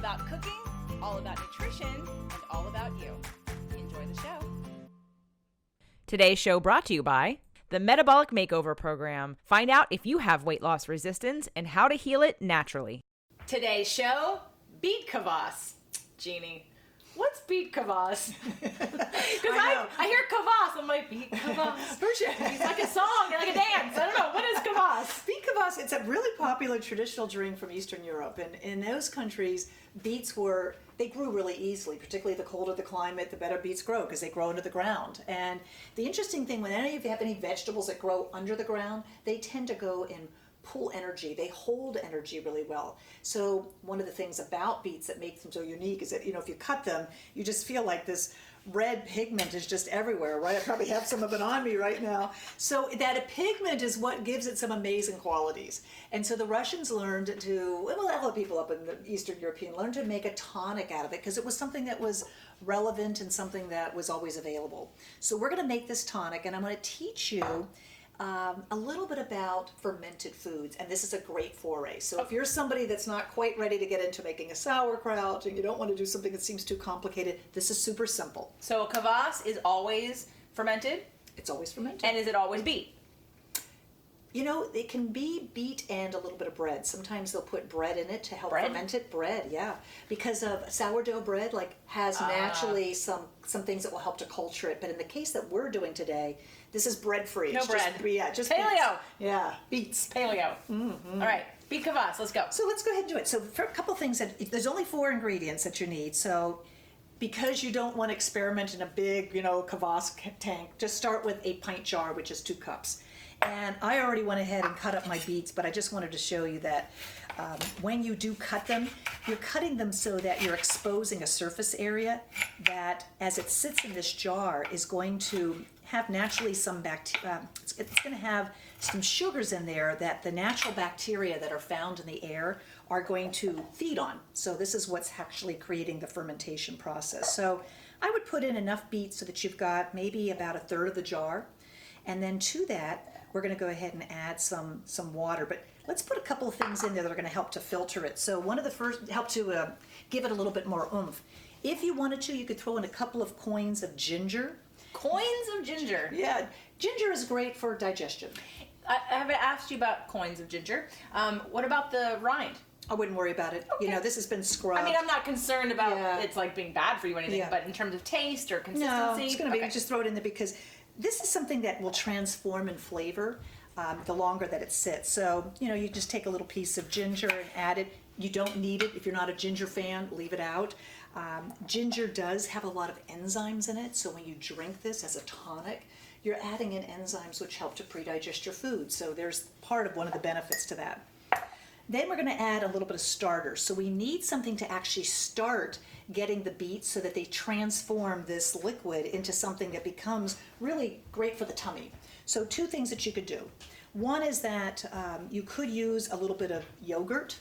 about cooking, all about nutrition, and all about you. Enjoy the show. Today's show brought to you by the Metabolic Makeover Program. Find out if you have weight loss resistance and how to heal it naturally. Today's show, Beet Kvass. Jeannie, what's Beet Kvass? Because I hear Kvass, I'm like, Beet Kvass. It's like a song, like a dance. I don't know. What is Kvass? Beet Kvass, it's a really popular traditional drink from Eastern Europe. And in those countries, beets grew really easily, particularly the colder the climate, the better beets grow because they grow under the ground. And the interesting thing, when any of you have any vegetables that grow under the ground, they tend to go and pull energy. They hold energy really well. So one of the things about beets that makes them so unique is that, if you cut them, you just feel like this red pigment is just everywhere, right? I probably have some of it on me right now. So that pigment is what gives it some amazing qualities. And so the Russians learned to, well, a lot of people up in the Eastern European learned to make a tonic out of it because it was something that was relevant and something that was always available. So we're going to make this tonic, and I'm going to teach you a little bit about fermented foods, and this is a great foray. So if you're somebody that's not quite ready to get into making a sauerkraut and you don't want to do something that seems too complicated, this is super simple. So kvass is always fermented? It's always fermented. And is it always beet? It can be beet and a little bit of bread. Sometimes they'll put bread in it to help ferment it. Bread, yeah. Because of sourdough bread, has naturally some things that will help to culture it. But in the case that we're doing today, this is bread-free. No bread. Just paleo. Beets. Yeah, beets. Paleo. Mm-hmm. All right, Beet Kvass, let's go. So let's go ahead and do it. So for a couple things, there's only 4 ingredients that you need. So because you don't want to experiment in a big, kvass tank, just start with a pint jar, which is 2 cups. And I already went ahead and cut up my beets, but I just wanted to show you that when you do cut them, you're cutting them so that you're exposing a surface area that, as it sits in this jar, is going to have naturally some bacteria. It's going to have some sugars in there that the natural bacteria that are found in the air are going to feed on. So this is what's actually creating the fermentation process. So I would put in enough beets so that you've got maybe about 1/3 of the jar. And then to that, we're going to go ahead and add some water. But let's put a couple of things in there that are going to help to filter it. So one of the first, help to give it a little bit more oomph. If you wanted to, you could throw in a couple of coins of ginger. Coins of ginger? Yeah, ginger is great for digestion. I haven't asked you about coins of ginger. What about the rind? I wouldn't worry about it. Okay. This has been scrubbed. I'm not concerned about it's being bad for you or anything, but in terms of taste or consistency? No, it's going to be, just throw it in there because this is something that will transform in flavor the longer that it sits. So, you just take a little piece of ginger and add it. You don't need it. If you're not a ginger fan, leave it out. Ginger does have a lot of enzymes in it, so when you drink this as a tonic, you're adding in enzymes which help to pre-digest your food. So there's part of one of the benefits to that. Then we're going to add a little bit of starter. So we need something to actually start getting the beets so that they transform this liquid into something that becomes really great for the tummy. So 2 things that you could do. One is that you could use a little bit of yogurt.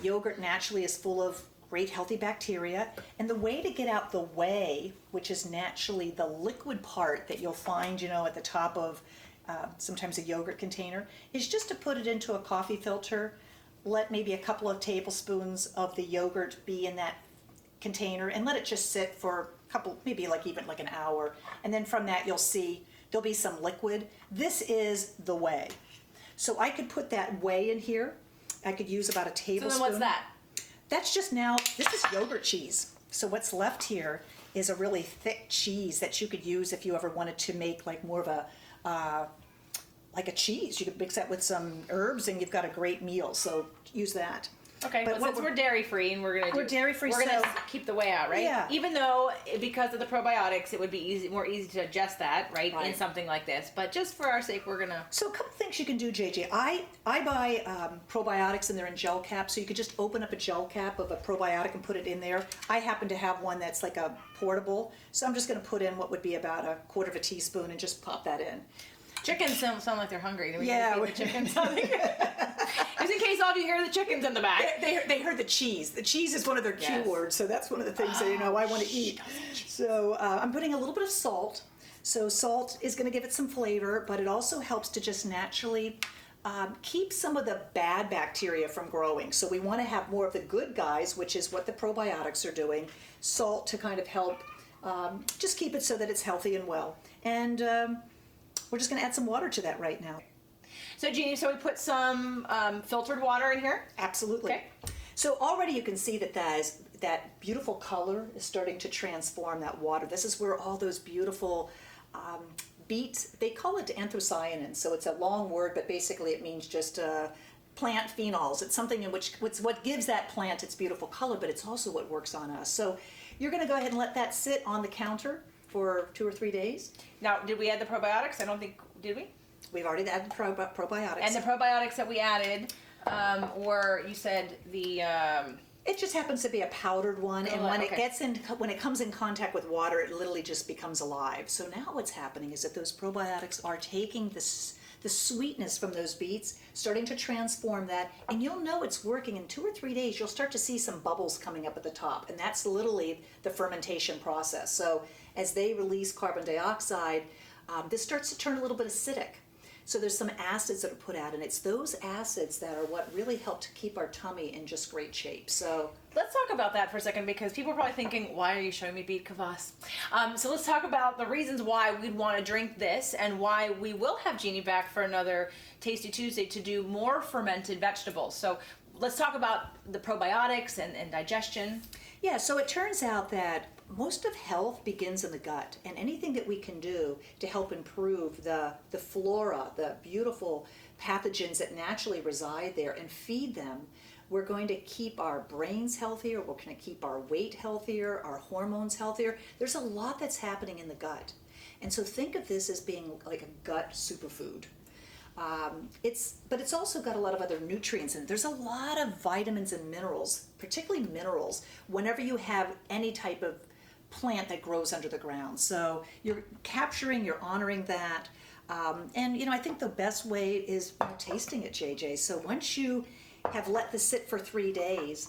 Yogurt naturally is full of great healthy bacteria. And the way to get out the whey, which is naturally the liquid part that you'll find, at the top of sometimes a yogurt container, is just to put it into a coffee filter. Let maybe a couple of tablespoons of the yogurt be in that container and let it just sit for a couple, maybe even an hour. And then from that, you'll see there'll be some liquid. This is the whey. So I could put that whey in here. I could use about a tablespoon. So then what's that? That's just this is yogurt cheese. So what's left here is a really thick cheese that you could use if you ever wanted to make more of a cheese. You could mix that with some herbs and you've got a great meal. So use that. Okay, but since we're dairy free and we're gonna keep the whey out, right? Yeah. Even though because of the probiotics, it would be more easy to adjust that, right, in something like this. But just for our sake, we're gonna. So a couple things you can do, JJ. I buy probiotics and they're in gel caps, so you could just open up a gel cap of a probiotic and put it in there. I happen to have one that's like a portable, so I'm just going to put in what would be about 1/4 teaspoon and just pop that in. Chickens sound like they're hungry. Yeah, the chickens something. Just in case all of you hear the chickens in the back. They heard the cheese. The cheese is one of their cue words, so that's one of the things that I want to eat. So I'm putting a little bit of salt. So salt is going to give it some flavor, but it also helps to just naturally keep some of the bad bacteria from growing. So we want to have more of the good guys, which is what the probiotics are doing. Salt to kind of help just keep it so that it's healthy and well. And we're just going to add some water to that right now. So Jeannie, so we put some filtered water in here? Absolutely. Okay. So already you can see that that beautiful color is starting to transform that water. This is where all those beautiful beets, they call it anthocyanins, so it's a long word, but basically it means just plant phenols. It's something in which it's what gives that plant its beautiful color, but it's also what works on us. So you're going to go ahead and let that sit on the counter for 2 or 3 days. Now, did we add the probiotics? I don't think, did we? We've already added probiotics. And the probiotics that we added were, you said, the... It just happens to be a powdered one, and when okay. when it comes in contact with water, it literally just becomes alive. So now what's happening is that those probiotics are taking the sweetness from those beets, starting to transform that, and you'll know it's working. In 2 or 3 days, you'll start to see some bubbles coming up at the top, and that's literally the fermentation process. So as they release carbon dioxide, this starts to turn a little bit acidic. So there's some acids that are put out, and it's those acids that are what really help to keep our tummy in just great shape. So let's talk about that for a second, because people are probably thinking, why are you showing me Beet Kvass? So let's talk about the reasons why we'd want to drink this, and why we will have Jeannie back for another Tasty Tuesday to do more fermented vegetables. So let's talk about the probiotics and digestion. Yeah, so it turns out that most of health begins in the gut, and anything that we can do to help improve the flora, the beautiful pathogens that naturally reside there, and feed them, we're going to keep our brains healthier, we're going to keep our weight healthier, our hormones healthier. There's a lot that's happening in the gut. And so think of this as being like a gut superfood. But it's also got a lot of other nutrients in it. There's a lot of vitamins and minerals, particularly minerals, whenever you have any type of plant that grows under the ground. So you're capturing, you're honoring that. And I think the best way is tasting it, JJ. So once you have let this sit for 3 days,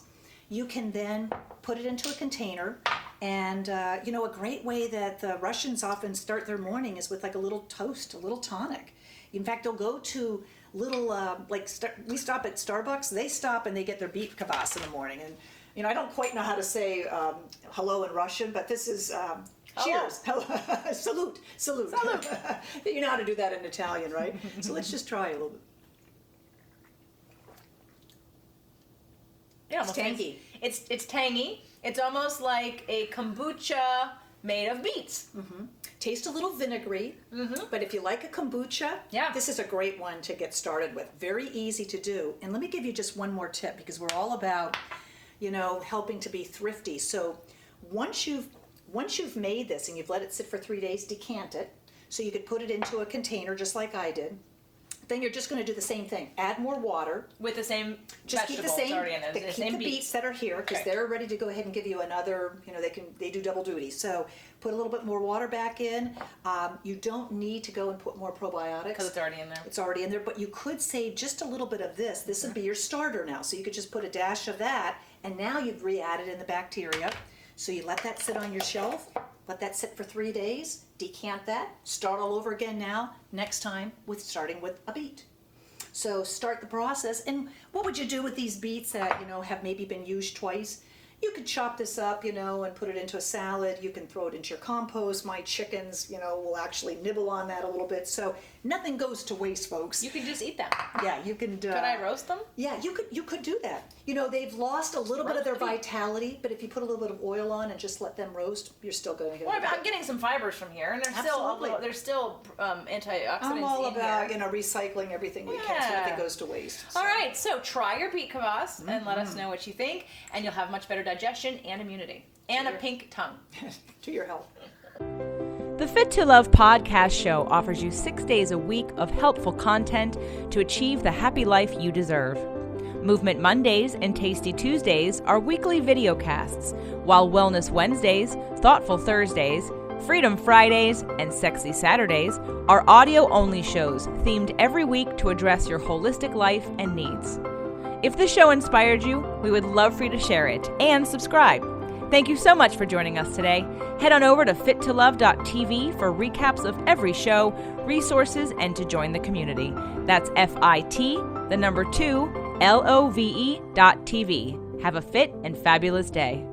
you can then put it into a container. And a great way that the Russians often start their morning is with like a little toast, a little tonic. In fact, they'll go to little, we stop at Starbucks, they stop and they get their Beet Kvass in the morning. And, I don't quite know how to say hello in Russian, but this is cheers. Hello. Salute. Salute. Salute. You know how to do that in Italian, right? So let's just try a little bit. Yeah, it's tangy. It's tangy. It's almost like a kombucha made of beets. Mm-hmm. Tastes a little vinegary, but if you like a kombucha, this is a great one to get started with. Very easy to do. And let me give you just one more tip, because we're all about, helping to be thrifty. So once you've made this and you've let it sit for 3 days, decant it. So you could put it into a container just like I did. Then you're just going to do the same thing. Add more water. With the same just keep the same, already in there. Keep the beets that are here, because they're ready to go ahead and give you another, they do double duty. So put a little bit more water back in. You don't need to go and put more probiotics. Because it's already in there. It's already in there, but you could save just a little bit of this. This would be your starter now. So you could just put a dash of that, and now you've re-added in the bacteria. So you let that sit on your shelf, let that sit for 3 days, decant that, start all over again now, next time starting with a beet. So start the process. And what would you do with these beets that, have maybe been used twice? You could chop this up, and put it into a salad. You can throw it into your compost. My chickens, will actually nibble on that a little bit. So nothing goes to waste, folks. You can just eat them. Yeah, you can. Could I roast them? Yeah, you could do that. They've lost a little bit of their vitality, but if you put a little bit of oil on and just let them roast, you're still going to get. Well, I'm getting some fibers from here, and there's still antioxidants. I'm all in about here. Recycling everything we can, so nothing goes to waste. So. All right, so try your Beet Kvass and let us know what you think, and you'll have much better digestion and immunity and a pink tongue. To your health. The Fit to Love podcast show offers you 6 days a week of helpful content to achieve the happy life you deserve. Movement Mondays and Tasty Tuesdays are weekly video casts, while Wellness Wednesdays, Thoughtful Thursdays, Freedom Fridays, and Sexy Saturdays are audio-only shows themed every week to address your holistic life and needs. If the show inspired you, we would love for you to share it and subscribe. Thank you so much for joining us today. Head on over to fittolove.tv for recaps of every show, resources, and to join the community. That's FIT, the number 2, LOVE.TV. Have a fit and fabulous day.